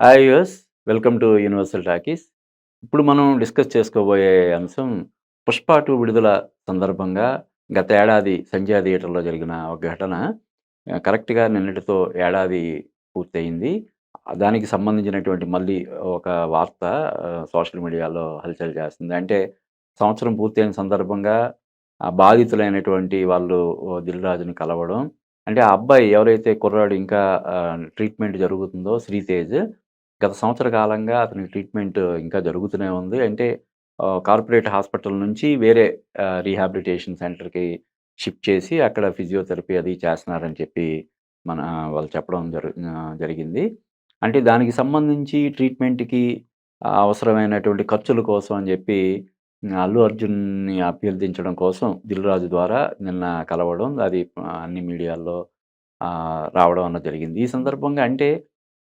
Hi viewers. Welcome to universal talkies. ఇప్పుడు మనం discuss చేసుకోబోయే అంశం 'పుష్ప 2' విడుదల సందర్భంగా గత ఏడాది సంధ్యా థియేటర్‌లో జరిగిన ఒక ఘటన కరెక్ట్‌గా నిన్నటితో ఏడాది పూర్తయింది. దానికి సంబంధించినటువంటి మళ్ళీ ఒక వార్త సోషల్ మీడియాలో హల్చల్ చేస్తుంది. అంటే సంవత్సరం పూర్తయిన సందర్భంగా బాధితులైనటువంటి వాళ్ళు 'దిల్ రాజు'ని కలవడం. అంటే ఆ అబ్బాయి ఎవరైతే కుర్రాడు ఇంకా ట్రీట్‌మెంట్ జరుగుతుందో 'శ్రీతేజ్' గత సంవత్సర కాలంగా అతనికి ట్రీట్‌మెంట్ ఇంకా జరుగుతూనే ఉంది. అంటే కార్పొరేట్ హాస్పిటల్ నుంచి వేరే రీహాబిలిటేషన్ సెంటర్‌కి షిఫ్ట్ చేసి అక్కడ ఫిజియోథెరపీ అది చేస్తున్నారని చెప్పి వాళ్ళు చెప్పడం జరిగింది. అంటే దానికి సంబంధించి ట్రీట్‌మెంట్‌కి అవసరమైనటువంటి ఖర్చుల కోసం అని చెప్పి అల్లు అర్జున్‌ని అభ్యర్థించడం కోసం 'దిల్ రాజు' ద్వారా నిన్న కలవడం అది అన్ని మీడియాల్లో రావడం అన్నది జరిగింది. ఈ సందర్భంగా అంటే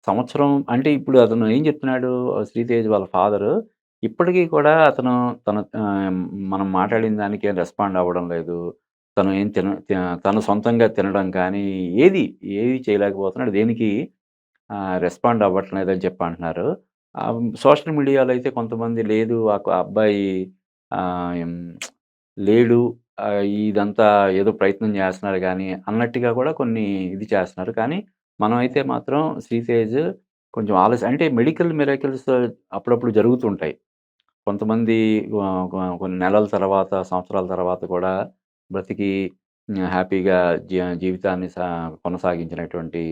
సంవత్సరం అంటే ఇప్పుడు అతను ఏం చెప్తున్నాడు 'శ్రీతేజ్' వాళ్ళ ఫాదరు ఇప్పటికి కూడా అతను తన మనం మాట్లాడిన దానికి ఏం రెస్పాండ్ అవ్వడం లేదు. తను ఏం తను సొంతంగా తినడం కానీ ఏది చేయలేకపోతున్నాడు. దేనికి రెస్పాండ్ అవ్వట్లేదని చెప్పి అంటున్నారు. సోషల్ మీడియాలో అయితే కొంతమంది లేదు ఆ అబ్బాయి హ్మ్. లేడు. ఇదంతా ఏదో ప్రయత్నం చేస్తున్నారు గానీ, అన్నట్టుగా కూడా కొన్ని ఇది చేస్తున్నారు. కానీ, మనమైతే మాత్రం 'శ్రీతేజ్' కొంచెం అంటే మెడికల్ మిరాకిల్స్ అప్పుడప్పుడు జరుగుతుంటాయి. కొంతమంది కొన్ని నెలల తర్వాత, సంవత్సరాల తర్వాత కూడా బ్రతికి హ్యాపీగా జీవితాన్ని కొనసాగించినటువంటి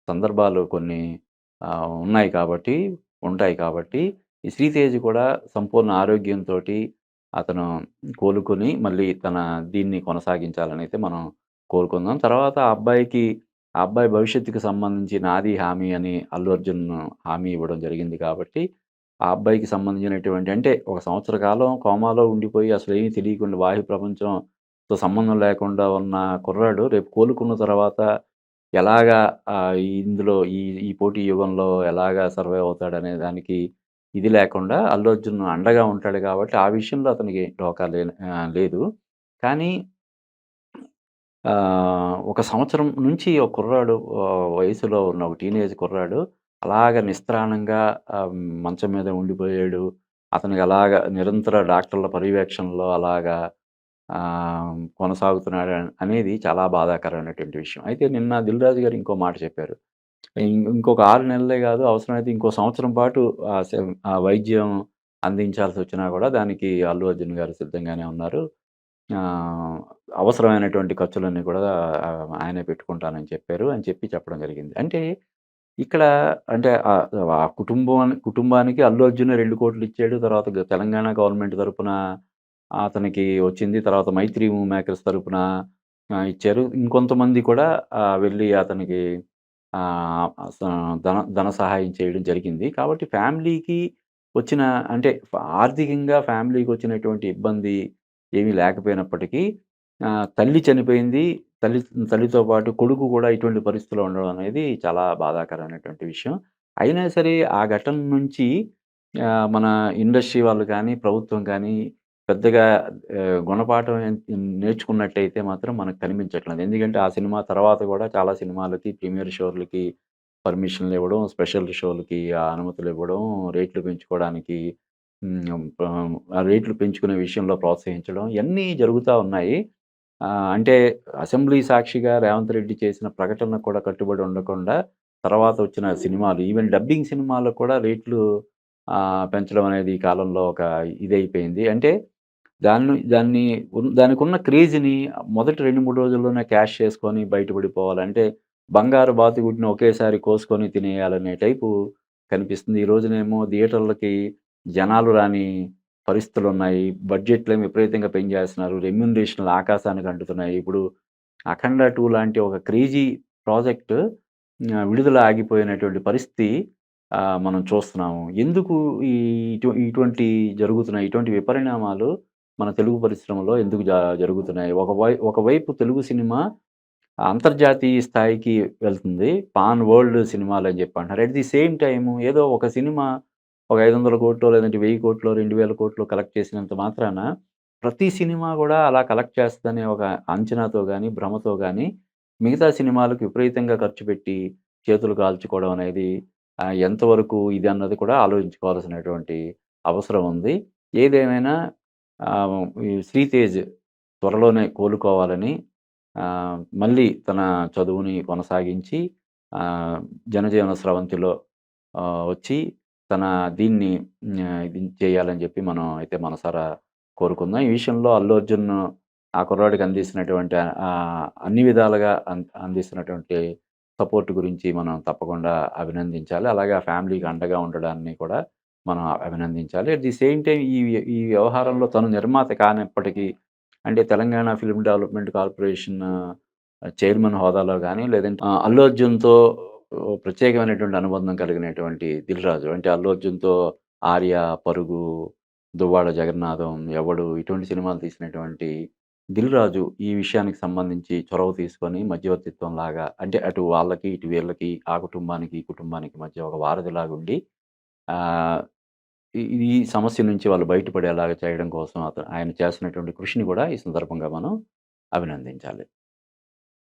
సందర్భాలు కొన్ని ఉన్నాయి కాబట్టి, ఉంటాయి కాబట్టి, ఈ 'శ్రీతేజ్' కూడా సంపూర్ణ ఆరోగ్యంతోటి అతను కోలుకొని మళ్ళీ తన దీన్ని కొనసాగించాలనైతే మనం కోరుకుందాం. తర్వాత ఆ అబ్బాయి భవిష్యత్తుకు సంబంధించి నాది హామీ అని అల్లు అర్జున్ హామీ ఇవ్వడం జరిగింది కాబట్టి, ఆ అబ్బాయికి సంబంధించినటువంటి అంటే ఒక సంవత్సర కాలం కోమాలో ఉండిపోయి అసలేమీ తెలియకుండా బాహ్య ప్రపంచంతో సంబంధం లేకుండా ఉన్న కుర్రాడు రేపు కోలుకున్న తర్వాత ఎలాగా ఇందులో ఈ ఈ పోటీ యుగంలో ఎలాగా సర్వైవ్ అవుతాడనే దానికి ఇది లేకుండా అల్లు అర్జున్ అండగా ఉంటాడు కాబట్టి ఆ విషయంలో అతనికి ఢోకా లేదు. కానీ ఒక సంవత్సరం నుంచి ఒక కుర్రాడు వయసులో ఉన్న ఒక టీనేజ్ కుర్రాడు అలాగ నిస్త్రాణంగా మంచం మీద ఉండిపోయాడు. అతనికి అలాగా నిరంతర డాక్టర్ల పర్యవేక్షణలో అలాగా కొనసాగుతున్నాడు అనేది చాలా బాధాకరమైనటువంటి విషయం. అయితే నిన్న 'దిల్ రాజు' గారు ఇంకో మాట చెప్పారు. ఇంకొక 6 నెలలే గాదు అవసరమైతే ఇంకో సంవత్సరం పాటు ఆ వైద్యం అందించాల్సొచ్చినా గూడా దానికి అల్లు అర్జున్ గారు సిద్ధంగానే ఉన్నారు. ఆహ్, అవసరమైనటువంటి ఖర్చులన్నీ కూడా ఆయనే పెట్టుకుంటానని చెప్పారు అని చెప్పడం జరిగింది. అంటే ఇక్కడ అంటే ఆ కుటుంబానికి అల్లు అర్జునే 2,00,00,000 ఇచ్చాడు. తర్వాత తెలంగాణ గవర్నమెంట్ తరపున అతనికి వచ్చింది. తర్వాత 'మైత్రి మూవీ మేకర్స్' తరపున ఇచ్చారు. ఇంకొంతమంది కూడా వెళ్లి అతనికి ఆహ్, స ధన సహాయం చేయడం జరిగింది. కాబట్టి ఫ్యామిలీకి వచ్చిన అంటే ఆర్థికంగా ఫ్యామిలీకొచ్చినటువంటి ఇబ్బంది ఏమీ లేకపోయినప్పటికీ తల్లి చనిపోయింది. తల్లి తల్లితో పాటు కొడుకు కూడా ఇటువంటి పరిస్థితిలో ఉండడం అనేది చాలా బాధాకరమైనటువంటి విషయం. అయినా సరే ఆ ఘటన నుంచి మన ఇండస్ట్రీ వాళ్ళు కానీ, ప్రభుత్వం కానీ పెద్దగా గుణపాఠం నేర్చుకున్నట్టయితే మాత్రం మనకు కనిపించట్లేదు. ఎందుకంటే ఆ సినిమా తర్వాత కూడా చాలా సినిమాలకి ప్రీమియర్ షోలకి పర్మిషన్‌లివ్వడం, స్పెషల్ షోలకి అనుమతులివ్వడం, రేట్లు పెంచుకోవడానికి ఆ రేట్లు పెంచుకునే విషయంలో ప్రోత్సహించడం ఇయన్నీ జరుగుతా ఉన్నాయి. అంటే అసెంబ్లీ సాక్షిగా రేవంత్ రెడ్డి చేసిన ప్రకటనకు కూడా కట్టుబడి ఉండకుండా, తర్వాత వచ్చిన సినిమాలు ఈవెన్ డబ్బింగ్ సినిమాలకు కూడా రేట్లు పెంచడం అనేది ఈ కాలంలో ఒక ఇదైపోయింది. అంటే దాన్ని దానికున్న క్రేజ్‌ని మొదటి 2, 3 రోజుల్లోనే క్యాష్ చేసుకొని బయటపడిపోవాలి. అంటే బంగారు బాతుగుడ్డుని ఒకేసారి కోసుకొని తినేయాలనే టైపు కనిపిస్తుంది. ఈ రోజునేమో థియేటర్లకి జనాలు రాని పరిస్థితులున్నాయి. బడ్జెట్‌లేమో విపరీతంగా పెంచేస్తున్నారు. రెమ్యూనరేషన్‌లు ఆకాశానికి అంటుతున్నాయి. ఇప్పుడు 'అఖండ 2' లాంటి ఒక క్రేజీ ప్రాజెక్ట్ విడుదల ఆగిపోయినటువంటి పరిస్థితి మనం చూస్తున్నాము. ఎందుకు ఈ ఇటువంటి జరుగుతున్నాయి? ఇటువంటి విపరిణామాలు మన తెలుగు పరిశ్రమలో ఎందుకు జరుగుతున్నాయి? ఒకవైపు తెలుగు సినిమా అంతర్జాతీయ స్థాయికి వెళ్తుంది. పాన్ వరల్డ్ సినిమాలని జెప్పి అంటున్నారు. అట్ ది సేమ్ టైమ్ ఏదో ఒక సినిమా ఒక 500,00,00,000 లేదంటే 1000,00,00,000 2,000,00,00,000 కలెక్ట్ చేసినంత మాత్రాన ప్రతి సినిమా గూడా అలా కలెక్ట్ చేస్తదనే ఒక అంచనాతో గాని, భ్రమతో గాని మిగతా సినిమాలకు విపరీతంగా ఖర్చు పెట్టి చేతులు కాల్చుకోవడం అనేది ఎంతవరకు ఇది అన్నది కూడా ఆలోచించుకోవాల్సినటువంటి అవసరం ఉంది. ఏదేమైనా ఈ 'శ్రీతేజ్' త్వరలోనే కోలుకోవాలని మళ్ళీ తన చదువుని కొనసాగించి ఆహ్, జనజీవన స్రవంతిలో వచ్చి తన దీన్ని ఇది చేయాలని చెప్పి మనం అయితే మనసారా కోరుకుందాం. ఈ విషయంలో అల్లు అర్జున్ ఆ కుర్రాడికి అందిస్తున్నటువంటి అన్ని విధాలుగా అందిస్తున్నటువంటి సపోర్ట్ గురించి మనం తప్పకుండా అభినందించాలి. అలాగే ఆ ఫ్యామిలీకి అండగా ఉండడాన్ని కూడా మనం అభినందించాలి. అట్ ది సేమ్ టైమ్ ఈ వ్యవహారంలో తను నిర్మాత కానప్పటికీ అంటే Telangana film development corporation chairman హోదాలో గాని లేదంటే అల్లు అర్జున్‌తో ప్రత్యేకమైనటువంటి అనుబంధం కలిగినటువంటి 'దిల్ రాజు' అంటే అల్లు అర్జున్‌తో 'ఆర్య', 'పరుగు', 'దువ్వాడ జగన్నాథం', 'ఎవడు' ఇటువంటి సినిమాలు తీసినటువంటి 'దిల్ రాజు' ఈ విషయానికి సంబంధించి చొరవ తీసుకొని మధ్యవర్తిత్వంలాగా అంటే అటు వాళ్ళకి, ఇటు వీళ్ళకి, ఆ కుటుంబానికి, ఈ కుటుంబానికి మధ్య ఒక వారధిలాగుండి ఆహ్, ఈ సమస్య నుంచి వాళ్ళు బయటపడేలాగా చేయడం కోసం ఆయన చేస్తున్నటువంటి కృషిని కూడా ఈ సందర్భంగా మనం అభినందించాలి.